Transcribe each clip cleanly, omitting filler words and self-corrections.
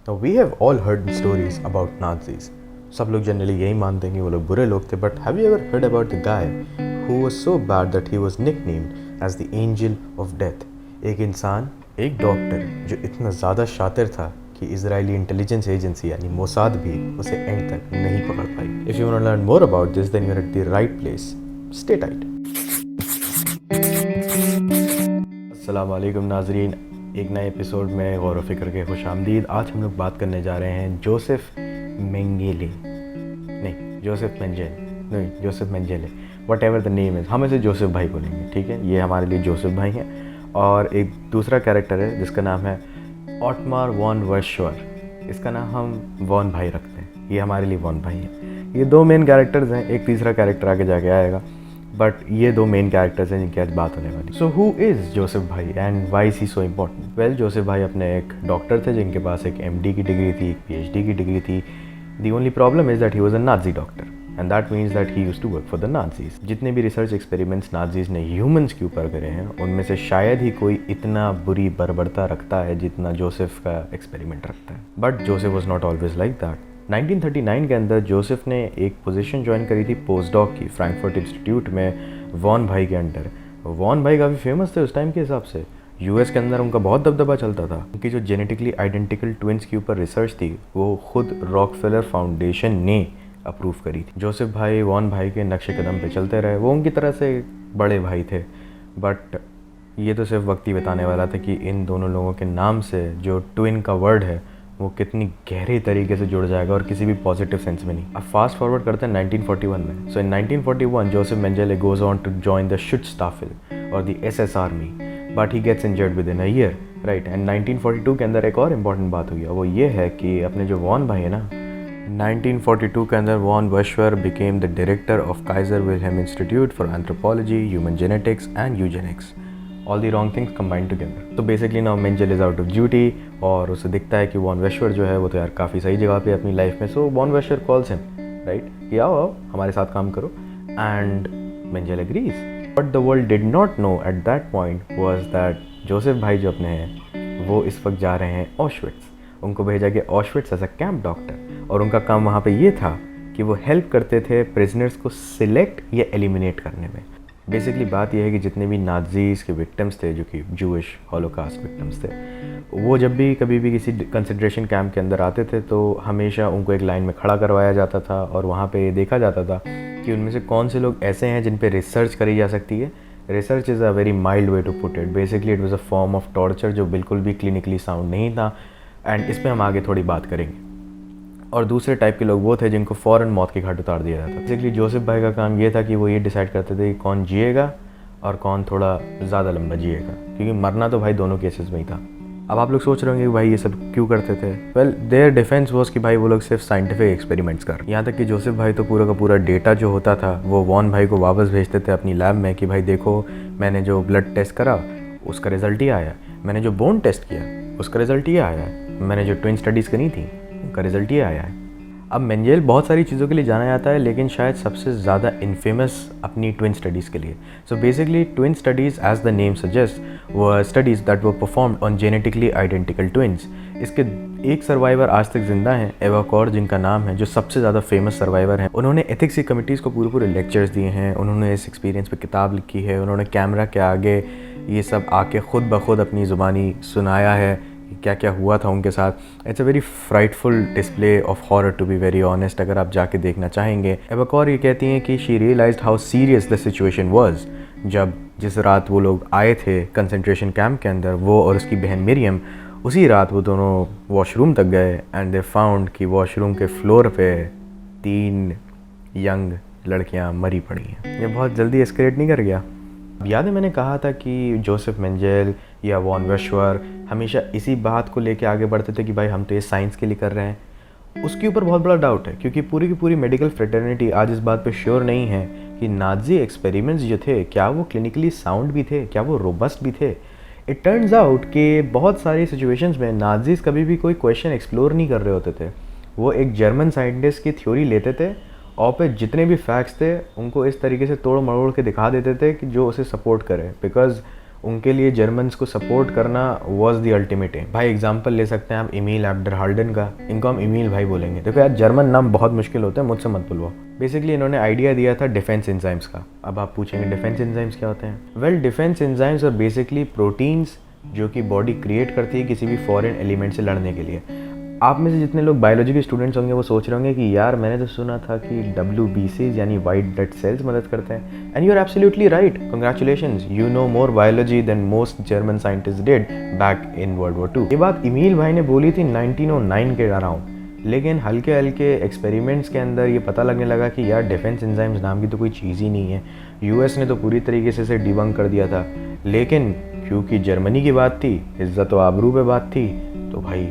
Now we have all heard stories about Nazis. सब लोग generally यही मानते हैं कि वो लोग बुरे लोग थे, but have you ever heard about the guy who was so bad that he was nicknamed as the angel of death? एक इंसान, एक डॉक्टर जो इतना ज़्यादा शातिर था कि इजरायली इंटेलिजेंस एजेंसी यानी मोसाद भी उसे एंड तक नहीं पकड़ पाई. If you want to learn more about this, then you're at the right place. Stay tight. अस्सलाम वालेकुम नाजरीन, एक नए एपिसोड में गौर व फिक्र के खुश आमदीद. आज हम लोग बात करने जा रहे हैं जोसेफ मेंगेले, नहीं Joseph Mengele, whatever the name is, हम इसे जोसेफ भाई बोलेंगे, ठीक है. ये हमारे लिए जोसेफ भाई हैं. और एक दूसरा कैरेक्टर है जिसका नाम है ऑटमार वॉन वर्शवर. इसका नाम हम वॉन भाई रखते हैं, ये हमारे लिए वॉन भाई हैं. ये दो मेन कैरेक्टर्स हैं, एक तीसरा कैरेक्टर आगे जाके आएगा, बट ये दो मेन कैरेक्टर्स हैं जिनकी आज बात होने वाली. सो हु इज़ जोसेफ भाई and why is he so important? Well, Joseph भाई अपने एक डॉक्टर थे जिनके पास एक MD की डिग्री थी, एक PhD की डिग्री थी. The only problem is that he was a Nazi doctor and that means that he used to work for the Nazis. जितने भी रिसर्च एक्सपेरिमेंट्स नाजीज ने ह्यूमंस के ऊपर करे हैं उनमें से शायद ही कोई इतना बुरी बर्बरता रखता है जितना जोसेफ का एक्सपेरिमेंट रखता है. But Joseph was not always like that. 1939 के अंदर जोसेफ ने एक पोजीशन ज्वाइन करी थी पोस्ट डॉक की फ्रैंकफर्ट इंस्टीट्यूट में वॉन भाई के अंडर. वॉन भाई काफ़ी फेमस थे उस टाइम के हिसाब से. US के अंदर उनका बहुत दबदबा चलता था. उनकी जो जेनेटिकली आइडेंटिकल ट्विंस के ऊपर रिसर्च थी वो खुद रॉकफेलर फाउंडेशन ने अप्रूव करी थी. जोसेफ भाई वॉन भाई के नक्शे कदम पे चलते रहे. वो उनकी तरह से बड़े भाई थे, बट ये तो सिर्फ वक्त ही बताने वाला था कि इन दोनों लोगों के नाम से जो ट्विन का वर्ड है वो कितनी गहरे तरीके से जुड़ जाएगा और किसी भी पॉजिटिव सेंस में नहीं. अब फास्ट फॉरवर्ड करते हैं 1941 में. So in 1941 Joseph Mengele goes on to join the Schutzstaffel और the SS army, but he gets injured within a year, right. And 1942 के अंदर एक और इम्पॉर्टेंट बात हुई है, वो ये है कि अपने जो वॉन भाई है ना, 1942 के अंदर von Verschuer became the director of Kaiser Wilhelm Institute for anthropology, human genetics and eugenics. All the wrong things combined together. तो basically now Mengele is out of duty और उसे दिखता है कि वॉन वर्शवर जो है वो तो यार काफ़ी सही जगह पे अपनी लाइफ में. So von Verschuer calls him, right, कि आओ हमारे साथ काम करो. And Mengele agrees. But the world did not know at that point was that Joseph भाई जो अपने हैं वो इस वक्त जा रहे हैं ऑशविट्स. उनको भेजा गया Auschwitz as a camp doctor और उनका काम वहाँ पे ये था कि वो हेल्प करते थे प्रिजनर्स को सिलेक्ट या एलिमिनेट करने में. बेसिकली बात यह है कि जितने भी नाजीज़ के विक्टिम्स थे जो कि जूइश हॉलोकास्ट विक्टिम्स थे, वो जब भी कभी भी किसी कंसंट्रेशन कैंप के अंदर आते थे तो हमेशा उनको एक लाइन में खड़ा करवाया जाता था और वहाँ पे ये देखा जाता था कि उनमें से कौन से लोग ऐसे हैं जिन पे रिसर्च करी जा सकती है. Research is a very mild way to put it. Basically it was a form of torture जो बिल्कुल भी क्लिनिकली साउंड नहीं था. एंड इस पर हम आगे थोड़ी बात करेंगे. और दूसरे टाइप के लोग वो थे जिनको फ़ौरन मौत की घाट उतार दिया जाता था. बेसिकली जोसेफ भाई का काम ये था कि वो ये डिसाइड करते थे कि कौन जिएगा और कौन थोड़ा ज़्यादा लंबा जिएगा, क्योंकि मरना तो भाई दोनों केसेस में ही था. अब आप लोग सोच रहे होंगे कि भाई ये सब क्यों करते थे. वेल, देयर डिफेंस वॉज कि भाई वो लोग सिर्फ साइंटिफिक एक्सपेरिमेंट्स कर. यहाँ तक कि जोसेफ भाई तो पूरा का पूरा डेटा जो होता था वो वॉन भाई को वापस भेजते थे अपनी लैब में कि भाई देखो, मैंने जो ब्लड टेस्ट करा उसका रिजल्ट ही आया, मैंने जो बोन टेस्ट किया उसका रिजल्ट ये आया है, मैंने जो ट्विन स्टडीज़ करी थी उनका रिजल्ट ये आया है. अब मेंजेल बहुत सारी चीज़ों के लिए जाना जाता है, लेकिन शायद सबसे ज़्यादा इनफेमस अपनी ट्विन स्टडीज़ के लिए. So basically twin studies as the name suggest were studies that were performed on genetically identical twins. इसके एक सर्वाइवर आज तक जिंदा हैं, एवा कॉर जिनका नाम है, जो सबसे ज़्यादा फेमस सर्वाइवर हैं. उन्होंने एथिक्स की कमिटीज़ को पूरे लेक्चर्स दिए हैं, उन्होंने इस एक्सपीरियंस पे किताब लिखी है, उन्होंने कैमरा के आगे ये सब आके ख़ुद ब खुद अपनी ज़ुबानी सुनाया है क्या क्या हुआ था उनके साथ. It's a very frightful display of horror to be very honest, अगर आप जाके देखना चाहेंगे. एवा कॉर ये कहती हैं कि she realised how serious the situation was. जब जिस रात वो लोग आए थे कंसंट्रेशन कैंप के अंदर, वो और उसकी बहन मरियम, उसी रात वो दोनों वॉशरूम तक गए एंड दे फाउंड कि वॉशरूम के फ्लोर पे 3 यंग लड़कियां मरी पड़ी हैं. ये बहुत जल्दी एस्केलेट नहीं कर गया? याद है मैंने कहा था कि जोसेफ मेंजेल या वॉन वर्शवर हमेशा इसी बात को लेके आगे बढ़ते थे कि भाई हम तो ये साइंस के लिए कर रहे हैं. उसके ऊपर बहुत बड़ा डाउट है, क्योंकि पूरी की पूरी मेडिकल फ्रेटर्निटी आज इस बात पे श्योर नहीं है कि नाजी एक्सपेरिमेंट्स जो थे क्या वो क्लिनिकली साउंड भी थे, क्या वो रोबस्ट भी थे. इट टर्न्स आउट कि बहुत सारी सिचुएशंस में नाजीज़ कभी भी कोई क्वेश्चन एक्सप्लोर नहीं कर रहे होते थे. वो एक जर्मन साइंटिस्ट की थ्योरी लेते थे और पे जितने भी फैक्ट्स थे उनको इस तरीके से तोड़ मरोड़ के दिखा देते थे कि जो उसे सपोर्ट करे, बिकॉज उनके लिए जर्मन्स को सपोर्ट करना वॉज द अल्टीमेट एम। भाई एग्जांपल ले सकते हैं आप इमील एब्डरहाल्डन का, इनको हम इमील भाई बोलेंगे। देखो यार जर्मन नाम बहुत मुश्किल होता है, मुझसे मत बुलवाओ। बेसिकली इन्होंने आइडिया दिया था डिफेंस एंजाइम्स का। अब आप पूछेंगे डिफेंस एंजाइम्स क्या होते हैं? Well, defence enzymes are basically proteins जो कि बॉडी क्रिएट करती है किसी भी फॉरेन एलिमेंट से लड़ने के लिए। आप में से जितने लोग बायोलॉजी के स्टूडेंट्स होंगे वो सोच रहे होंगे कि यार मैंने तो सुना था कि WBCs यानी वाइट ब्लड सेल्स मदद करते हैं। And you are absolutely right, congratulations, you know more biology than most German scientist did back in World War 2। ये बात इमील भाई ने बोली थी 1909 के अराउंड, लेकिन हल्के हल्के एक्सपेरिमेंट्स के अंदर ये पता लगने लगा कि यार डिफेंस एंजाइम्स नाम की तो कोई चीज़ ही नहीं है। US ने तो पूरी तरीके से इसे डिबंक कर दिया था, लेकिन क्योंकि जर्मनी की बात थी, इज्जत व आबरू पे बात थी, तो भाई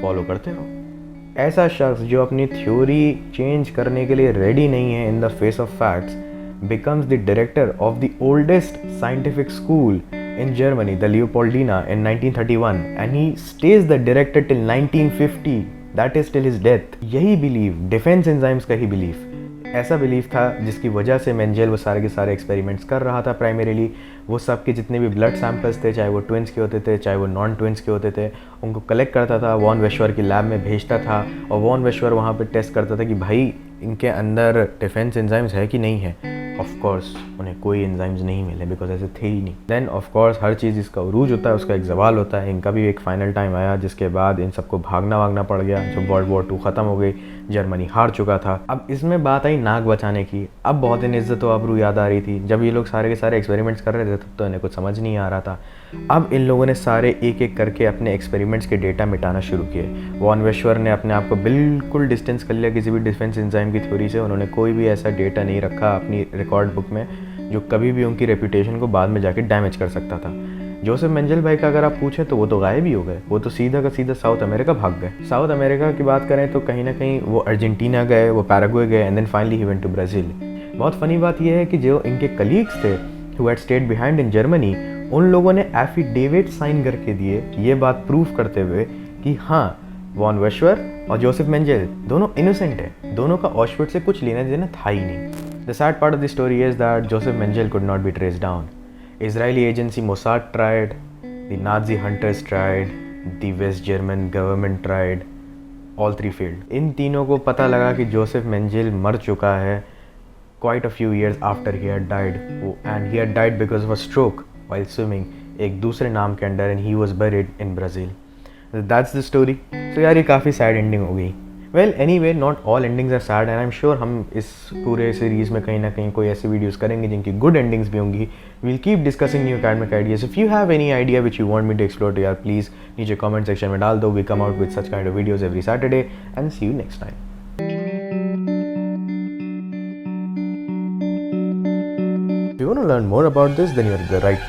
फॉलो करते रहो। ऐसा शख्स जो अपनी थ्योरी चेंज करने के लिए रेडी नहीं है in the face of facts becomes the director of the oldest scientific school in Germany, the Leopoldina, in 1931, and he stays the director till 1950, that is till his death। यही believe, defence enzymes का ही belief, ऐसा belief था जिसकी वजह से Mengele वो सारे के सारे एक्सपेरिमेंट्स कर रहा था। प्राइमरीली वो सब के जितने भी ब्लड सैंपल्स थे, चाहे वो ट्विंस के होते थे चाहे वो नॉन ट्विंस के होते थे, उनको कलेक्ट करता था, वॉन वेश्वर की लैब में भेजता था, और वॉन वेश्वर वहाँ पे टेस्ट करता था कि भाई इनके अंदर डिफेंस एंजाइम्स है कि नहीं है। ऑफ कोर्स उन्हें कोई एंजाइम्स नहीं मिले, बिकॉज ऐसे थे ही नहीं। देन ऑफ कोर्स हर चीज़ इसका उरूज होता है, उसका एक जवाल होता है। इनका भी एक फाइनल टाइम आया जिसके बाद इन सबको भागना पड़ गया। जब वर्ल्ड वॉर 2 ख़त्म हो गई, जर्मनी हार चुका था। अब इसमें बात आई नाक बचाने की। अब बहुत इन इज्जत व आबरू याद आ रही थी। जब ये लोग सारे के सारे एक्सपेरिमेंट्स कर रहे थे तब तो इन्हें कुछ समझ नहीं आ रहा था। अब इन लोगों ने सारे एक एक करके अपने एक्सपेरिमेंट्स के डेटा मिटाना शुरू किए। वॉन वेश्वर ने अपने आप को बिल्कुल डिस्टेंस कर लिया किसी भी डिफेंस एंजाइम की थ्योरी से। उन्होंने कोई भी ऐसा डेटा नहीं रखा अपनी रिकॉर्ड बुक में जो कभी भी उनकी रेपुटेशन को बाद में जाके डैमेज कर सकता था। जोसेफ मेंजेल भाई का अगर आप पूछें तो वो तो गायब ही हो गए। वो तो सीधा का सीधा साउथ अमेरिका भाग गए। साउथ अमेरिका की बात करें तो कहीं ना कहीं वो अर्जेंटीना गए, वो पैराग्वे गए, and then finally he went to Brazil. बहुत फनी बात यह है कि जो इनके कलीग्स थे who had stayed behind in Germany, उन लोगों ने एफिडेविट साइन करके दिए ये बात प्रूफ करते हुए कि हाँ, वॉन वेश्वर और जोसेफ मेंजेल दोनों इनोसेंट है, दोनों का ऑशविट्ज़ से कुछ लेना देना था ही नहीं। The sad part of the story is that Joseph Mengele could not be traced down. Israeli agency Mossad tried, the Nazi hunters tried, the West German government tried, all three failed। इन तीनों को पता लगा कि Joseph Mengele मर चुका है quite a few years after he had died, and he had died because of a stroke while swimming एक दूसरे नाम के under, and he was buried in Brazil। That's the story। So यार ये काफ़ी सैड एंडिंग हो गई। Well anyway, not all endings are sad, and I am sure हम इस पूरे सीरीज़ में कहीं ना कहीं कोई ऐसी वीडियोस करेंगे जिनकी गुड एंडिंग्स भी होंगी। We'll keep discussing new academic ideas. If you have any idea which you want me to explore, तो यार प्लीज़ नीचे कमेंट सेक्शन में डाल दो। We come out with such kind of videos every Saturday, and see you next time. If you want to learn more about this, then you're at the right